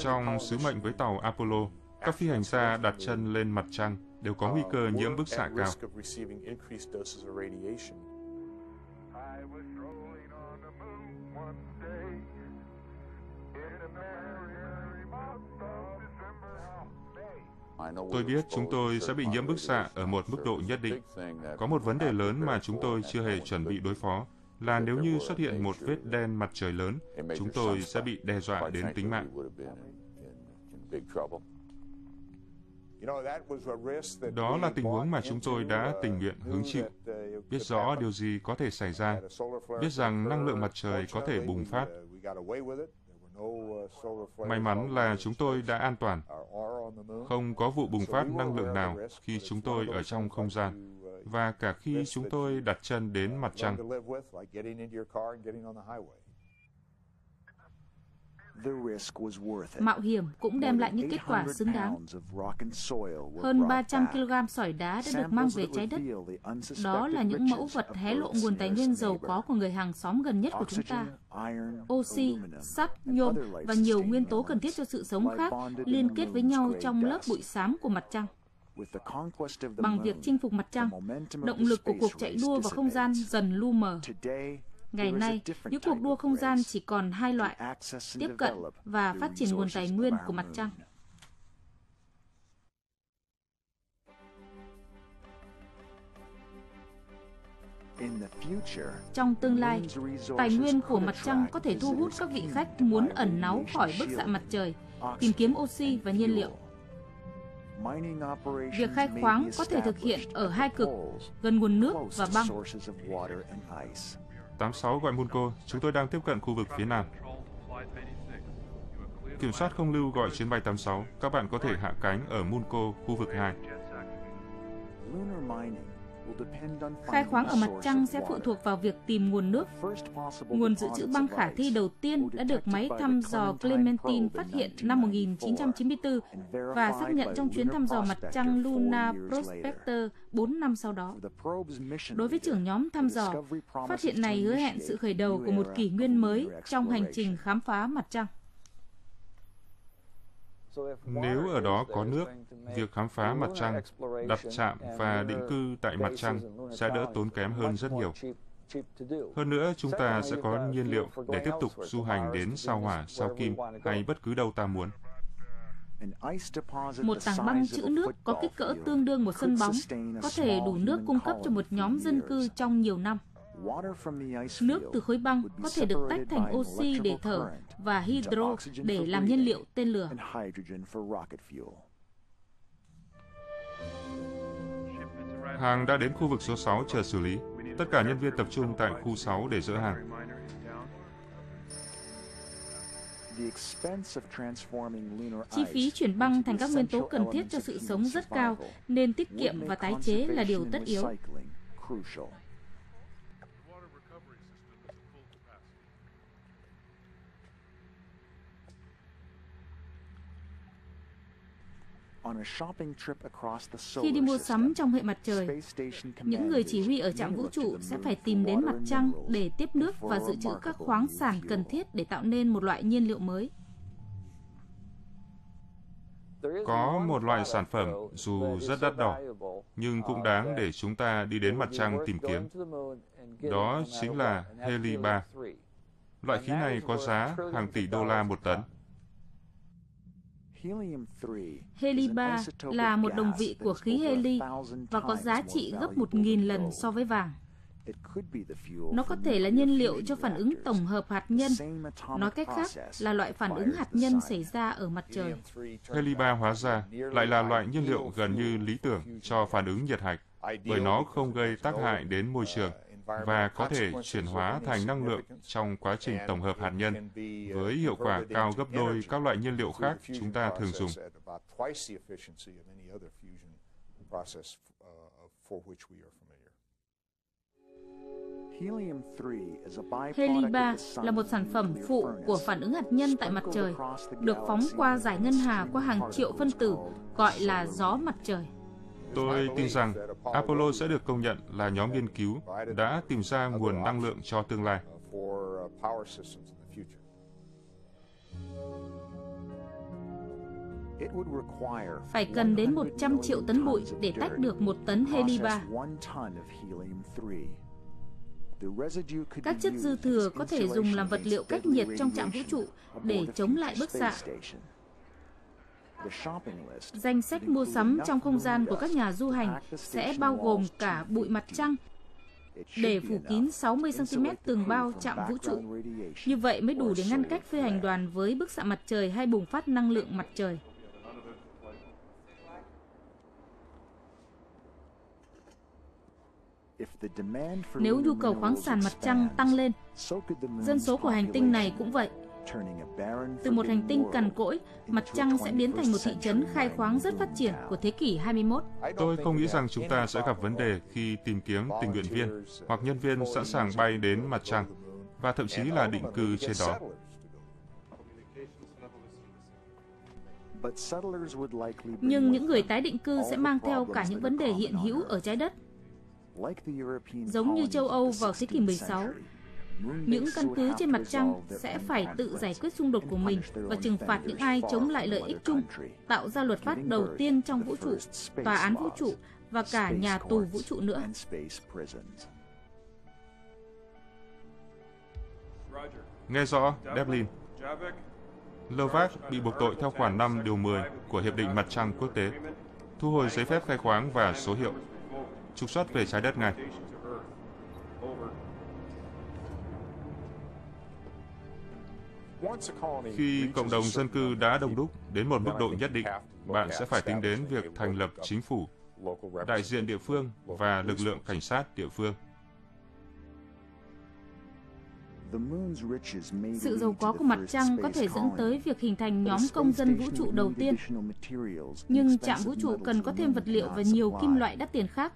Trong sứ mệnh với tàu Apollo, các phi hành gia đặt chân lên mặt trăng đều có nguy cơ nhiễm bức xạ cao. Tôi biết chúng tôi sẽ bị nhiễm bức xạ ở một mức độ nhất định. Có một vấn đề lớn mà chúng tôi chưa hề chuẩn bị đối phó là nếu như xuất hiện một vết đen mặt trời lớn, chúng tôi sẽ bị đe dọa đến tính mạng. Đó là tình huống mà chúng tôi đã tình nguyện hứng chịu, biết rõ điều gì có thể xảy ra, biết rằng năng lượng mặt trời có thể bùng phát. May mắn là chúng tôi đã an toàn. Không có vụ bùng phát năng lượng nào khi chúng tôi ở trong không gian, và cả khi chúng tôi đặt chân đến mặt trăng. Mạo hiểm cũng đem lại những kết quả xứng đáng. Hơn 300 kg sỏi đá đã được mang về trái đất. Đó là những mẫu vật hé lộ nguồn tài nguyên giàu có của người hàng xóm gần nhất của chúng ta. Oxy, sắt, nhôm và nhiều nguyên tố cần thiết cho sự sống khác liên kết với nhau trong lớp bụi xám của mặt trăng. Bằng việc chinh phục mặt trăng, động lực của cuộc chạy đua vào không gian dần lu mờ. Ngày nay, những cuộc đua không gian chỉ còn hai loại: tiếp cận và phát triển nguồn tài nguyên của mặt trăng. Trong tương lai, tài nguyên của mặt trăng có thể thu hút các vị khách muốn ẩn náu khỏi bức xạ mặt trời, tìm kiếm oxy và nhiên liệu. Việc khai khoáng có thể thực hiện ở hai cực, gần nguồn nước và băng. 86 gọi Munco, chúng tôi đang tiếp cận khu vực phía nam. Kiểm soát không lưu gọi chuyến bay 86, các bạn có thể hạ cánh ở Munco, khu vực 2. Khai khoáng ở mặt trăng sẽ phụ thuộc vào việc tìm nguồn nước. Nguồn dự trữ băng khả thi đầu tiên đã được máy thăm dò Clementine phát hiện năm 1994 và xác nhận trong chuyến thăm dò mặt trăng Lunar Prospector 4 năm sau đó. Đối với trưởng nhóm thăm dò, phát hiện này hứa hẹn sự khởi đầu của một kỷ nguyên mới trong hành trình khám phá mặt trăng. Nếu ở đó có nước, việc khám phá mặt trăng, đặt trạm và định cư tại mặt trăng sẽ đỡ tốn kém hơn rất nhiều. Hơn nữa, chúng ta sẽ có nhiên liệu để tiếp tục du hành đến sao Hỏa, sao Kim hay bất cứ đâu ta muốn. Một tảng băng trữ nước có kích cỡ tương đương một sân bóng có thể đủ nước cung cấp cho một nhóm dân cư trong nhiều năm. Nước từ khối băng có thể được tách thành oxy để thở và hydro để làm nhiên liệu tên lửa. Hàng đã đến khu vực số 6 chờ xử lý. Tất cả nhân viên tập trung tại khu 6 để dỡ hàng. Chi phí chuyển băng thành các nguyên tố cần thiết cho sự sống rất cao, nên tiết kiệm và tái chế là điều tất yếu. Khi đi mua sắm trong hệ mặt trời, những người chỉ huy ở trạm vũ trụ sẽ phải tìm đến mặt trăng để tiếp nước và dự trữ các khoáng sản cần thiết để tạo nên một loại nhiên liệu mới. Có một loại sản phẩm dù rất đắt đỏ, nhưng cũng đáng để chúng ta đi đến mặt trăng tìm kiếm. Đó chính là heli-3. Loại khí này có giá hàng tỷ đô la một tấn. Heli-3 là một đồng vị của khí heli và có giá trị gấp 1.000 lần so với vàng. Nó có thể là nhiên liệu cho phản ứng tổng hợp hạt nhân, nói cách khác là loại phản ứng hạt nhân xảy ra ở mặt trời. Heli-3 hóa ra lại là loại nhiên liệu gần như lý tưởng cho phản ứng nhiệt hạch, bởi nó không gây tác hại đến môi trường và có thể chuyển hóa thành năng lượng trong quá trình tổng hợp hạt nhân, với hiệu quả cao gấp đôi các loại nhiên liệu khác chúng ta thường dùng. Heli-3 là một sản phẩm phụ của phản ứng hạt nhân tại mặt trời, được phóng qua dải ngân hà qua hàng triệu phân tử, gọi là gió mặt trời. Tôi tin rằng Apollo sẽ được công nhận là nhóm nghiên cứu đã tìm ra nguồn năng lượng cho tương lai. Phải cần đến 100 triệu tấn bụi để tách được 1 tấn heli-3. Các chất dư thừa có thể dùng làm vật liệu cách nhiệt trong trạm vũ trụ để chống lại bức xạ. Danh sách mua sắm trong không gian của các nhà du hành sẽ bao gồm cả bụi mặt trăng để phủ kín 60 cm tường bao trạm vũ trụ. Như vậy mới đủ để ngăn cách phi hành đoàn với bức xạ mặt trời hay bùng phát năng lượng mặt trời. Nếu nhu cầu khoáng sản mặt trăng tăng lên, dân số của hành tinh này cũng vậy. Từ một hành tinh cằn cỗi, mặt trăng sẽ biến thành một thị trấn khai khoáng rất phát triển của thế kỷ 21. Tôi không nghĩ rằng chúng ta sẽ gặp vấn đề khi tìm kiếm tình nguyện viên hoặc nhân viên sẵn sàng bay đến mặt trăng, và thậm chí là định cư trên đó. Nhưng những người tái định cư sẽ mang theo cả những vấn đề hiện hữu ở trái đất. Giống như châu Âu vào thế kỷ 16, những căn cứ trên mặt trăng sẽ phải tự giải quyết xung đột của mình và trừng phạt những ai chống lại lợi ích chung, tạo ra luật pháp đầu tiên trong vũ trụ, tòa án vũ trụ và cả nhà tù vũ trụ nữa. Nghe rõ, Devlin. Lovac bị buộc tội theo khoản 5 điều 10 của Hiệp định Mặt trăng quốc tế, thu hồi giấy phép khai khoáng và số hiệu, trục xuất về trái đất ngay. Khi cộng đồng dân cư đã đông đúc đến một mức độ nhất định, bạn sẽ phải tính đến việc thành lập chính phủ, đại diện địa phương và lực lượng cảnh sát địa phương. Sự giàu có của mặt trăng có thể dẫn tới việc hình thành nhóm công dân vũ trụ đầu tiên. Nhưng trạm vũ trụ cần có thêm vật liệu và nhiều kim loại đắt tiền khác,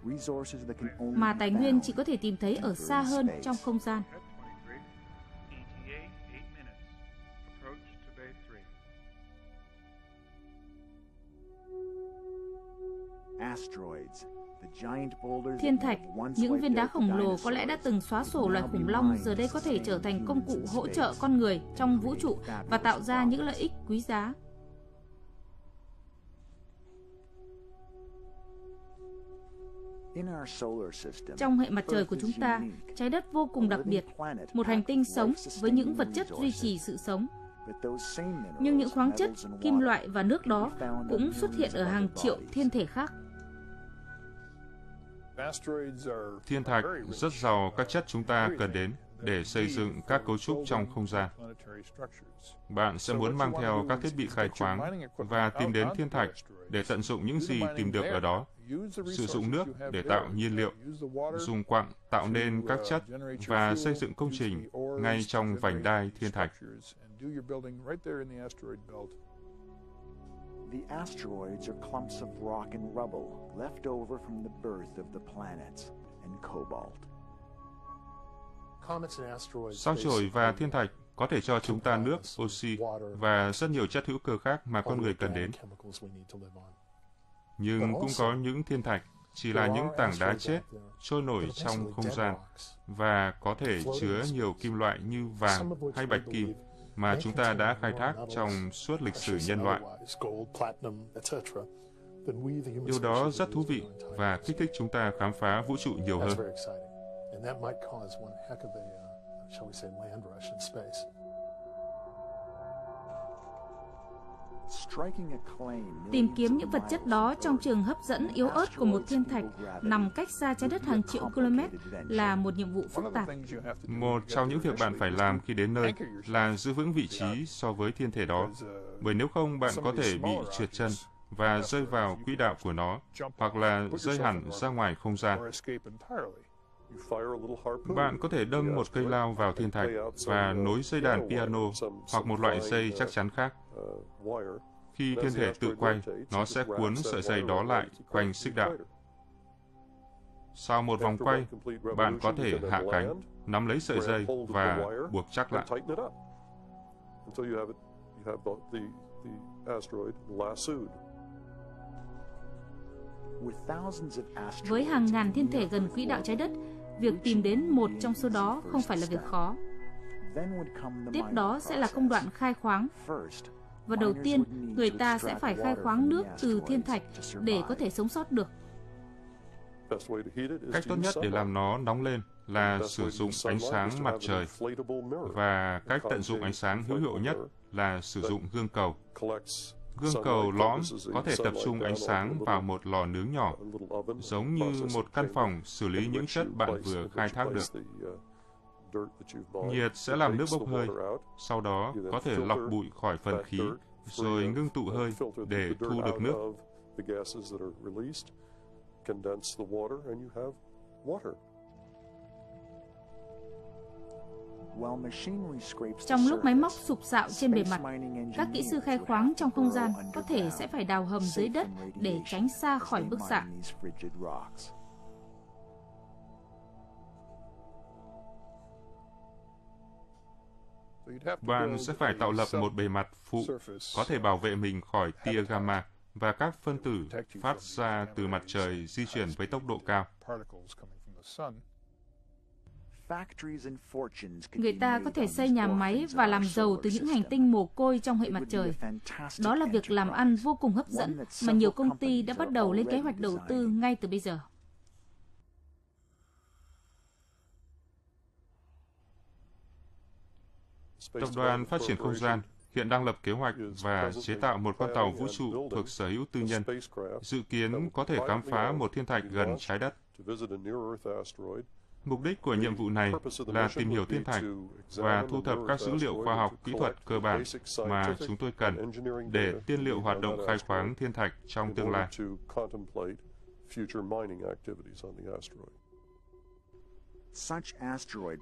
mà tài nguyên chỉ có thể tìm thấy ở xa hơn trong không gian. Thiên thạch, những viên đá khổng lồ có lẽ đã từng xóa sổ loài khủng long, giờ đây có thể trở thành công cụ hỗ trợ con người trong vũ trụ và tạo ra những lợi ích quý giá. Trong hệ mặt trời của chúng ta, trái đất vô cùng đặc biệt, một hành tinh sống với những vật chất duy trì sự sống. Nhưng những khoáng chất, kim loại và nước đó cũng xuất hiện ở hàng triệu thiên thể khác. Thiên thạch rất giàu các chất chúng ta cần đến để xây dựng các cấu trúc trong không gian. Bạn sẽ muốn mang theo các thiết bị khai khoáng và tìm đến thiên thạch để tận dụng những gì tìm được ở đó, sử dụng nước để tạo nhiên liệu, dùng quặng tạo nên các chất và xây dựng công trình ngay trong vành đai thiên thạch. The asteroids are clumps of rock and rubble left over from the birth of the planets and cobalt. Sao chổi và thiên thạch có thể cho chúng ta nước, oxy và rất nhiều chất hữu cơ khác mà con người cần đến. Nhưng cũng có những thiên thạch chỉ là những tảng đá chết trôi nổi trong không gian và có thể chứa nhiều kim loại như vàng hay bạch kim mà chúng ta đã khai thác trong suốt lịch sử nhân loại. Điều đó rất thú vị và kích thích chúng ta khám phá vũ trụ nhiều hơn. Tìm kiếm những vật chất đó trong trường hấp dẫn yếu ớt của một thiên thạch nằm cách xa trái đất hàng triệu km là một nhiệm vụ phức tạp. Một trong những việc bạn phải làm khi đến nơi là giữ vững vị trí so với thiên thể đó, bởi nếu không bạn có thể bị trượt chân và rơi vào quỹ đạo của nó, hoặc là rơi hẳn ra ngoài không gian. Bạn có thể đâm một cây lao vào thiên thạch và nối dây đàn piano hoặc một loại dây chắc chắn khác. Khi thiên thể tự quay, nó sẽ cuốn sợi dây đó lại quanh xích đạo. Sau một vòng quay, bạn có thể hạ cánh, nắm lấy sợi dây và buộc chắc lại. Với hàng ngàn thiên thể gần quỹ đạo trái đất, việc tìm đến một trong số đó không phải là việc khó. Tiếp đó sẽ là công đoạn khai khoáng. Và đầu tiên, người ta sẽ phải khai khoáng nước từ thiên thạch để có thể sống sót được. Cách tốt nhất để làm nó nóng lên là sử dụng ánh sáng mặt trời, và cách tận dụng ánh sáng hữu hiệu nhất là sử dụng gương cầu. Gương cầu lõm có thể tập trung ánh sáng vào một lò nướng nhỏ, giống như một căn phòng xử lý những chất bạn vừa khai thác được. Nhiệt sẽ làm nước bốc hơi, sau đó có thể lọc bụi khỏi phần khí, rồi ngưng tụ hơi để thu được nước. Trong lúc máy móc sụp sạo trên bề mặt, các kỹ sư khai khoáng trong không gian có thể sẽ phải đào hầm dưới đất để tránh xa khỏi bức xạ. Bạn sẽ phải tạo lập một bề mặt phụ có thể bảo vệ mình khỏi tia gamma và các phân tử phát ra từ mặt trời di chuyển với tốc độ cao. Người ta có thể xây nhà máy và làm giàu từ những hành tinh mồ côi trong hệ mặt trời. Đó là việc làm ăn vô cùng hấp dẫn mà nhiều công ty đã bắt đầu lên kế hoạch đầu tư ngay từ bây giờ. Tập đoàn Phát triển Không gian hiện đang lập kế hoạch và chế tạo một con tàu vũ trụ thuộc sở hữu tư nhân, dự kiến có thể khám phá một thiên thạch gần trái đất. Mục đích của nhiệm vụ này là tìm hiểu thiên thạch và thu thập các dữ liệu khoa học kỹ thuật cơ bản mà chúng tôi cần để tiên liệu hoạt động khai khoáng thiên thạch trong tương lai.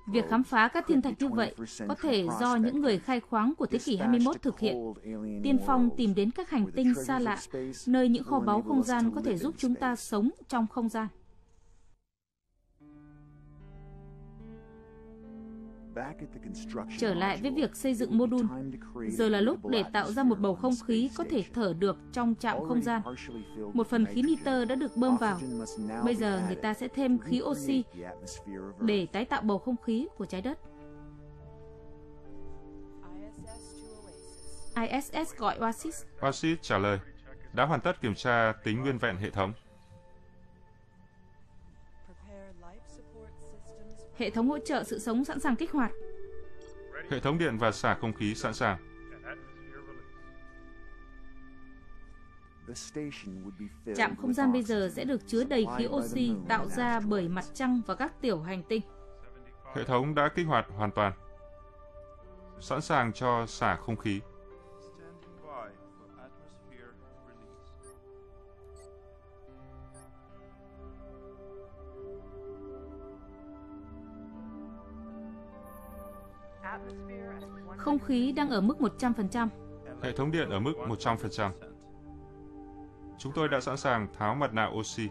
Việc khám phá các thiên thạch như vậy có thể do những người khai khoáng của thế kỷ 21 thực hiện. Tiên phong tìm đến các hành tinh xa lạ, nơi những kho báu không gian có thể giúp chúng ta sống trong không gian. Trở lại với việc xây dựng mô đun, giờ là lúc để tạo ra một bầu không khí có thể thở được trong trạm không gian. Một phần khí nitơ đã được bơm vào. Bây giờ người ta sẽ thêm khí oxy để tái tạo bầu không khí của trái đất. ISS gọi Oasis. Oasis trả lời, đã hoàn tất kiểm tra tính nguyên vẹn hệ thống. Hệ thống hỗ trợ sự sống sẵn sàng kích hoạt. Hệ thống điện và xả không khí sẵn sàng. Trạm không gian bây giờ sẽ được chứa đầy khí oxy tạo ra bởi mặt trăng và các tiểu hành tinh. Hệ thống đã kích hoạt hoàn toàn, sẵn sàng cho xả không khí. Không khí đang ở mức 100%. Hệ thống điện ở mức 100%. Chúng tôi đã sẵn sàng tháo mặt nạ oxy.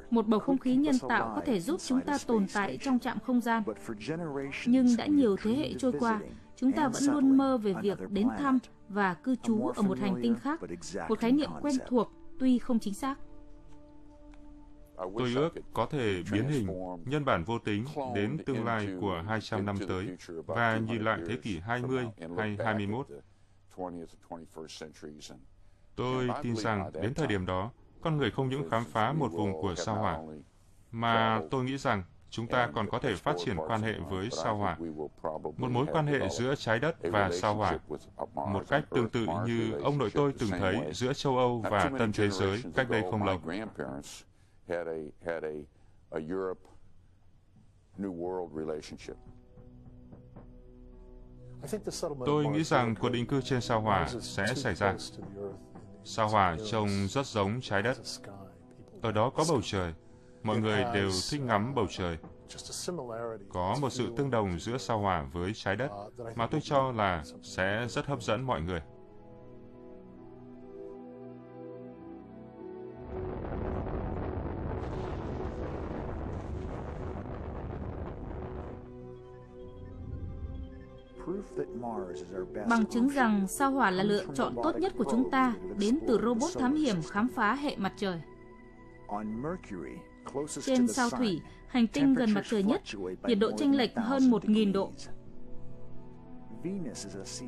Một bầu không khí nhân tạo có thể giúp chúng ta tồn tại trong trạm không gian. Nhưng đã nhiều thế hệ trôi qua, chúng ta vẫn luôn mơ về việc đến thăm và cư trú ở một hành tinh khác, một khái niệm quen thuộc tuy không chính xác. Tôi ước có thể biến hình nhân bản vô tính đến tương lai của 200 năm tới và nhìn lại thế kỷ 20 hay 21. Tôi tin rằng đến thời điểm đó, con người không những khám phá một vùng của sao Hỏa, mà tôi nghĩ rằng chúng ta còn có thể phát triển quan hệ với sao Hỏa, một mối quan hệ giữa trái đất và sao Hỏa, một cách tương tự như ông nội tôi từng thấy giữa châu Âu và Tân Thế Giới cách đây không lâu. had a Europe New World relationship. Tôi nghĩ rằng cuộc định cư trên sao Hỏa sẽ xảy ra. Sao Hỏa trông rất giống trái đất. Ở đó có bầu trời. Mọi người đều thích ngắm bầu trời. Có một sự tương đồng giữa sao Hỏa với trái đất mà tôi cho là sẽ rất hấp dẫn mọi người. Bằng chứng rằng sao Hỏa là lựa chọn tốt nhất của chúng ta đến từ robot thám hiểm khám phá hệ mặt trời. Trên sao thủy, hành tinh gần mặt trời nhất, nhiệt độ chênh lệch hơn 1.000 độ.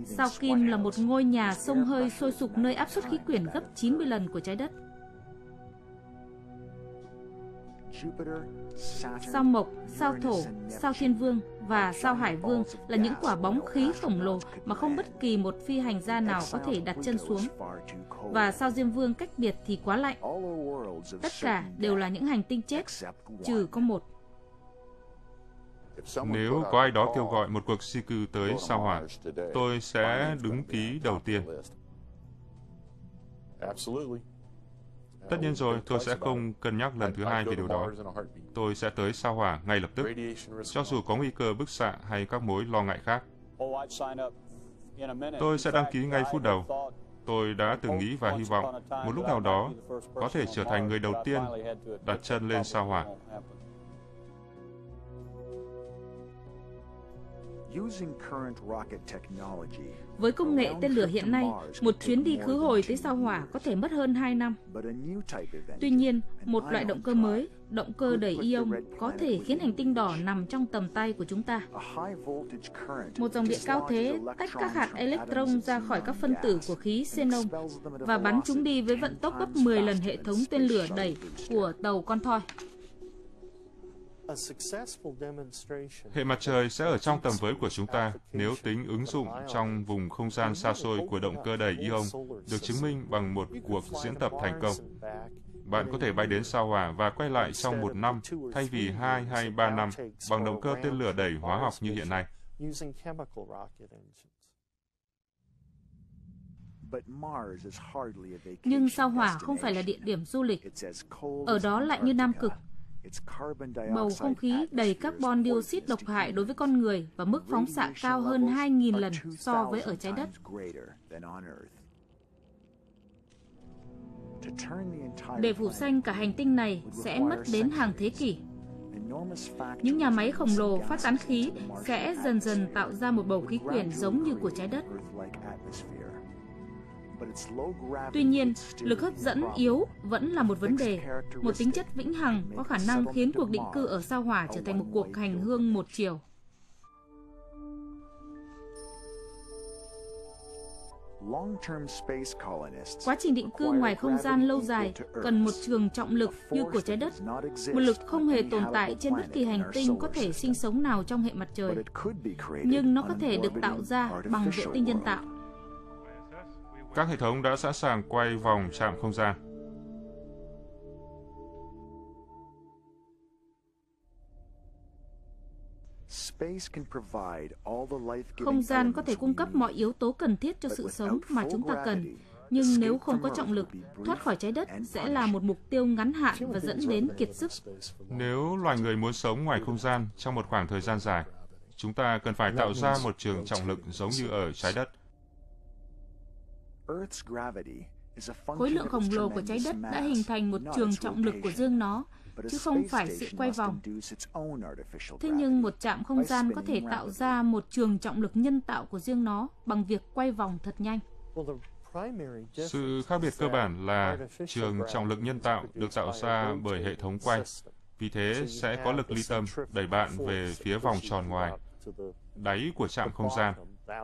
Sao Kim là một ngôi nhà xông hơi sôi sục nơi áp suất khí quyển gấp 90 lần của trái đất. Sao Mộc, sao Thổ, sao Thiên Vương và sao Hải Vương là những quả bóng khí khổng lồ mà không bất kỳ một phi hành gia nào có thể đặt chân xuống. Và sao Diêm Vương cách biệt thì quá lạnh. Tất cả đều là những hành tinh chết, trừ có một. Nếu có ai đó kêu gọi một cuộc di cư tới sao Hỏa, tôi sẽ đứng ký đầu tiên. Tất nhiên rồi, tôi sẽ không cân nhắc lần thứ hai về điều đó. Tôi sẽ tới sao Hỏa ngay lập tức, cho dù có nguy cơ bức xạ hay các mối lo ngại khác. Tôi sẽ đăng ký ngay phút đầu. Tôi đã từng nghĩ và hy vọng một lúc nào đó có thể trở thành người đầu tiên đặt chân lên sao Hỏa. Với công nghệ tên lửa hiện nay, một chuyến đi khứ hồi tới sao Hỏa có thể mất hơn 2 năm. Tuy nhiên, một loại động cơ mới, động cơ đẩy ion, có thể khiến hành tinh đỏ nằm trong tầm tay của chúng ta. Một dòng điện cao thế tách các hạt electron ra khỏi các phân tử của khí xenon và bắn chúng đi với vận tốc gấp 10 lần hệ thống tên lửa đẩy của tàu con thoi. Hệ mặt trời sẽ ở trong tầm với của chúng ta nếu tính ứng dụng trong vùng không gian xa xôi của động cơ đẩy ion được chứng minh bằng một cuộc diễn tập thành công. Bạn có thể bay đến sao Hỏa và quay lại trong 1 năm thay vì 2 hay 3 năm bằng động cơ tên lửa đẩy hóa học như hiện nay. Nhưng sao Hỏa không phải là địa điểm du lịch. Ở đó lạnh như Nam Cực. Bầu không khí đầy carbon dioxide độc hại đối với con người và mức phóng xạ cao hơn 2.000 lần so với ở trái đất. Để phủ xanh cả hành tinh này sẽ mất đến hàng thế kỷ. Những nhà máy khổng lồ phát tán khí sẽ dần dần tạo ra một bầu khí quyển giống như của trái đất. Tuy nhiên, lực hấp dẫn yếu vẫn là một vấn đề. Một tính chất vĩnh hằng có khả năng khiến cuộc định cư ở sao Hỏa trở thành một cuộc hành hương một chiều. Quá trình định cư ngoài không gian lâu dài cần một trường trọng lực như của trái đất. Một lực không hề tồn tại trên bất kỳ hành tinh có thể sinh sống nào trong hệ mặt trời. Nhưng nó có thể được tạo ra bằng vệ tinh nhân tạo. Các hệ thống đã sẵn sàng quay vòng trạm không gian. Không gian có thể cung cấp mọi yếu tố cần thiết cho sự sống mà chúng ta cần. Nhưng nếu không có trọng lực, thoát khỏi trái đất sẽ là một mục tiêu ngắn hạn và dẫn đến kiệt sức. Nếu loài người muốn sống ngoài không gian trong một khoảng thời gian dài, chúng ta cần phải tạo ra một trường trọng lực giống như ở trái đất. Khối lượng khổng lồ của trái đất đã hình thành một trường trọng lực của riêng nó, chứ không phải sự quay vòng. Thế nhưng một trạm không gian có thể tạo ra một trường trọng lực nhân tạo của riêng nó bằng việc quay vòng thật nhanh. Sự khác biệt cơ bản là trường trọng lực nhân tạo được tạo ra bởi hệ thống quay. Vì thế sẽ có lực ly tâm đẩy bạn về phía vòng tròn ngoài, đáy của trạm không gian.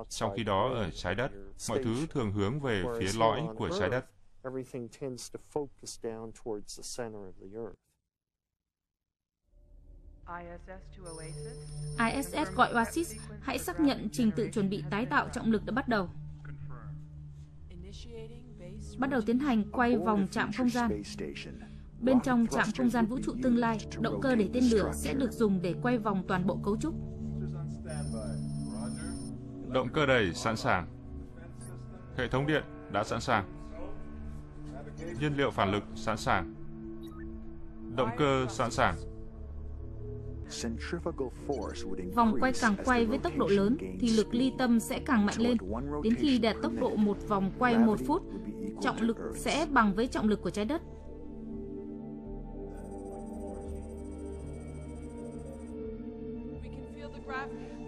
Trong khi đó ở trái đất, mọi thứ thường hướng về phía lõi của trái đất. ISS gọi Oasis, hãy xác nhận trình tự chuẩn bị tái tạo trọng lực đã bắt đầu. Bắt đầu tiến hành quay vòng trạm không gian. Bên trong trạm không gian vũ trụ tương lai, động cơ đẩy tên lửa sẽ được dùng để quay vòng toàn bộ cấu trúc. Động cơ đẩy sẵn sàng. Hệ thống điện đã sẵn sàng. Nhiên liệu phản lực sẵn sàng. Động cơ sẵn sàng. Vòng quay càng quay với tốc độ lớn thì lực ly tâm sẽ càng mạnh lên. Đến khi đạt tốc độ một vòng quay 1 phút, trọng lực sẽ bằng với trọng lực của trái đất.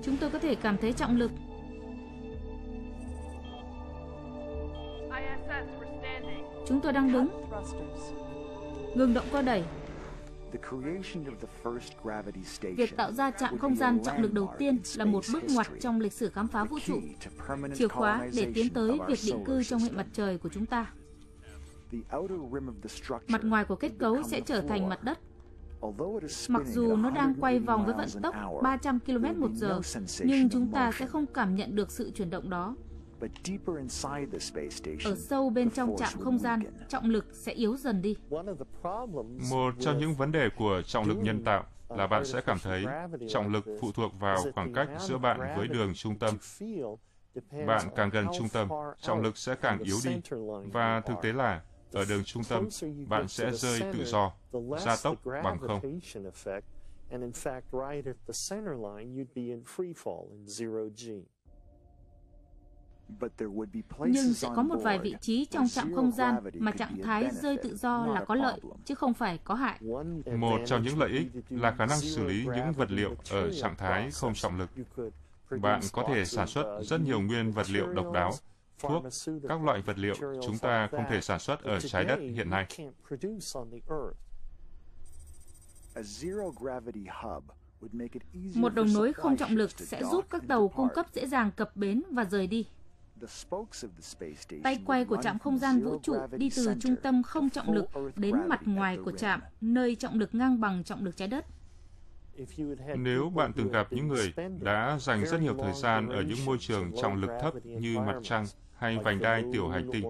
Chúng tôi có thể cảm thấy trọng lực. Chúng tôi đang đứng. Ngừng động cơ đẩy. Việc tạo ra trạm không gian trọng lực đầu tiên là một bước ngoặt trong lịch sử khám phá vũ trụ, chìa khóa để tiến tới việc định cư trong hệ mặt trời của chúng ta. Mặt ngoài của kết cấu sẽ trở thành mặt đất. Mặc dù nó đang quay vòng với vận tốc 300 km/h, nhưng chúng ta sẽ không cảm nhận được sự chuyển động đó. Ở sâu bên trong trạm không gian, trọng lực sẽ yếu dần đi. Một trong những vấn đề của trọng lực nhân tạo là bạn sẽ cảm thấy trọng lực phụ thuộc vào khoảng cách giữa bạn với đường trung tâm. Bạn càng gần trung tâm, trọng lực sẽ càng yếu đi. Và thực tế là, ở đường trung tâm, bạn sẽ rơi tự do, gia tốc bằng không. Nhưng sẽ có một vài vị trí trong trạm không gian mà trạng thái rơi tự do là có lợi, chứ không phải có hại. Một trong những lợi ích là khả năng xử lý những vật liệu ở trạng thái không trọng lực. Bạn có thể sản xuất rất nhiều nguyên vật liệu độc đáo, thuốc, các loại vật liệu chúng ta không thể sản xuất ở trái đất hiện nay. Một đầu nối không trọng lực sẽ giúp các tàu cung cấp dễ dàng cập bến và rời đi. Tay quay của trạm không gian vũ trụ đi từ trung tâm không trọng lực đến mặt ngoài của trạm, nơi trọng lực ngang bằng trọng lực trái đất. Nếu bạn từng gặp những người đã dành rất nhiều thời gian ở những môi trường trọng lực thấp như mặt trăng hay vành đai tiểu hành tinh,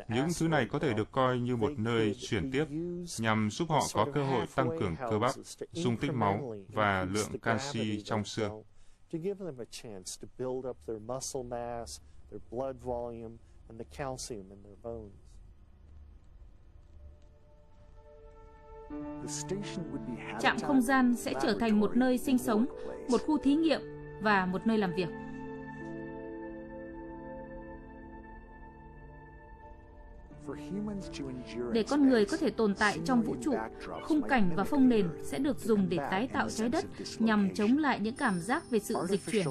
những thứ này có thể được coi như một nơi chuyển tiếp nhằm giúp họ có cơ hội tăng cường cơ bắp, dung tích máu và lượng canxi trong xương. Trạm không gian sẽ trở thành một nơi sinh sống, một khu thí nghiệm và một nơi làm việc. Để con người có thể tồn tại trong vũ trụ, khung cảnh và phông nền sẽ được dùng để tái tạo trái đất nhằm chống lại những cảm giác về sự dịch chuyển.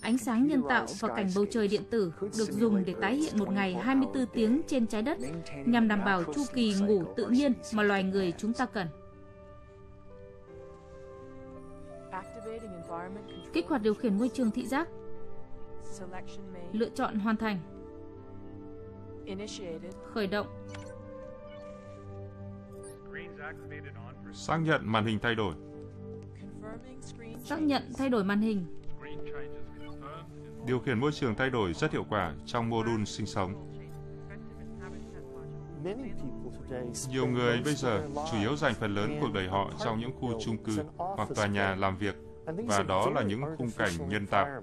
Ánh sáng nhân tạo và cảnh bầu trời điện tử được dùng để tái hiện một ngày 24 tiếng trên trái đất nhằm đảm bảo chu kỳ ngủ tự nhiên mà loài người chúng ta cần. Kích hoạt điều khiển môi trường thị giác. Lựa chọn hoàn thành. Khởi động. Xác nhận màn hình thay đổi. Xác nhận thay đổi màn hình. Điều khiển môi trường thay đổi rất hiệu quả trong mô đun sinh sống. Nhiều người bây giờ chủ yếu dành phần lớn cuộc đời họ trong những khu chung cư hoặc tòa nhà làm việc, và đó là những khung cảnh nhân tạo.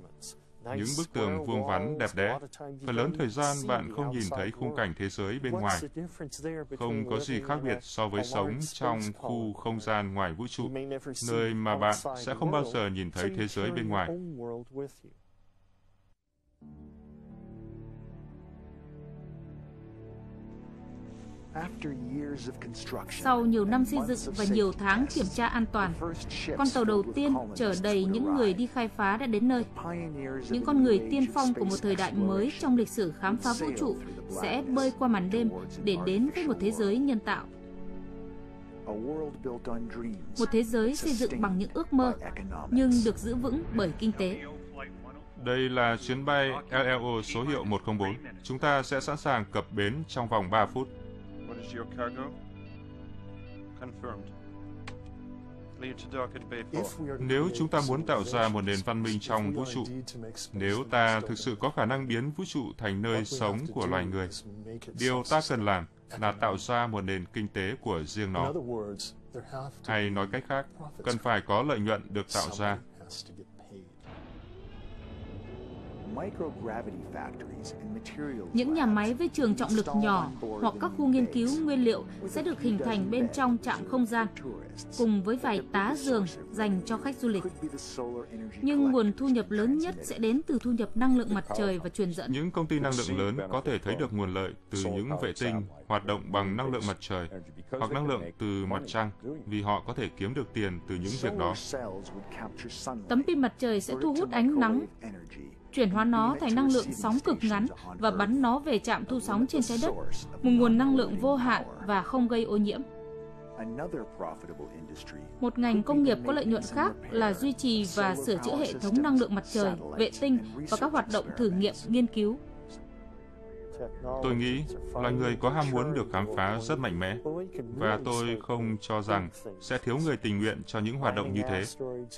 Những bức tường vuông vắn đẹp đẽ. Phần lớn thời gian bạn không nhìn thấy khung cảnh thế giới bên ngoài. Không có gì khác biệt so với sống trong khu không gian ngoài vũ trụ, nơi mà bạn sẽ không bao giờ nhìn thấy thế giới bên ngoài. Sau nhiều năm xây dựng và nhiều tháng kiểm tra an toàn, con tàu đầu tiên chở đầy những người đi khai phá đã đến nơi. Những con người tiên phong của một thời đại mới trong lịch sử khám phá vũ trụ sẽ bơi qua màn đêm để đến với một thế giới nhân tạo. Một thế giới xây dựng bằng những ước mơ, nhưng được giữ vững bởi kinh tế. Đây là chuyến bay LLO số hiệu 104. Chúng ta sẽ sẵn sàng cập bến trong vòng 3 phút. Nếu chúng ta muốn tạo ra một nền văn minh trong vũ trụ, nếu ta thực sự có khả năng biến vũ trụ thành nơi sống của loài người, điều ta cần làm là tạo ra một nền kinh tế của riêng nó. Hay nói cách khác, cần phải có lợi nhuận được tạo ra. Những nhà máy với trường trọng lực nhỏ hoặc các khu nghiên cứu nguyên liệu sẽ được hình thành bên trong trạm không gian, cùng với vài tá giường dành cho khách du lịch. Nhưng nguồn thu nhập lớn nhất sẽ đến từ thu nhập năng lượng mặt trời và truyền dẫn. Những công ty năng lượng lớn có thể thấy được nguồn lợi từ những vệ tinh hoạt động bằng năng lượng mặt trời hoặc năng lượng từ mặt trăng, vì họ có thể kiếm được tiền từ những việc đó. Tấm pin mặt trời sẽ thu hút ánh nắng, chuyển hóa nó thành năng lượng sóng cực ngắn và bắn nó về trạm thu sóng trên trái đất, một nguồn năng lượng vô hạn và không gây ô nhiễm. Một ngành công nghiệp có lợi nhuận khác là duy trì và sửa chữa hệ thống năng lượng mặt trời, vệ tinh và các hoạt động thử nghiệm, nghiên cứu. Tôi nghĩ loài người có ham muốn được khám phá rất mạnh mẽ, và tôi không cho rằng sẽ thiếu người tình nguyện cho những hoạt động như thế,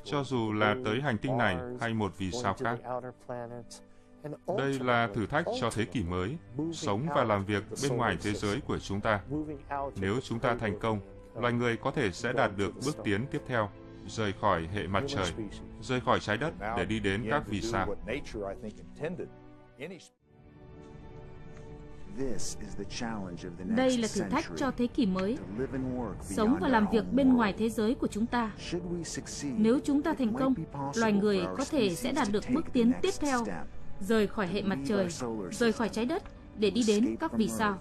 cho dù là tới hành tinh này hay một vì sao khác. Đây là thử thách cho thế kỷ mới, sống và làm việc bên ngoài thế giới của chúng ta. Nếu chúng ta thành công, loài người có thể sẽ đạt được bước tiến tiếp theo, rời khỏi hệ mặt trời, rời khỏi trái đất để đi đến các vì sao. Đây là thử thách cho thế kỷ mới, sống và làm việc bên ngoài thế giới của chúng ta. Nếu chúng ta thành công, loài người có thể sẽ đạt được bước tiến tiếp theo, rời khỏi hệ mặt trời, rời khỏi trái đất để đi đến các vì sao.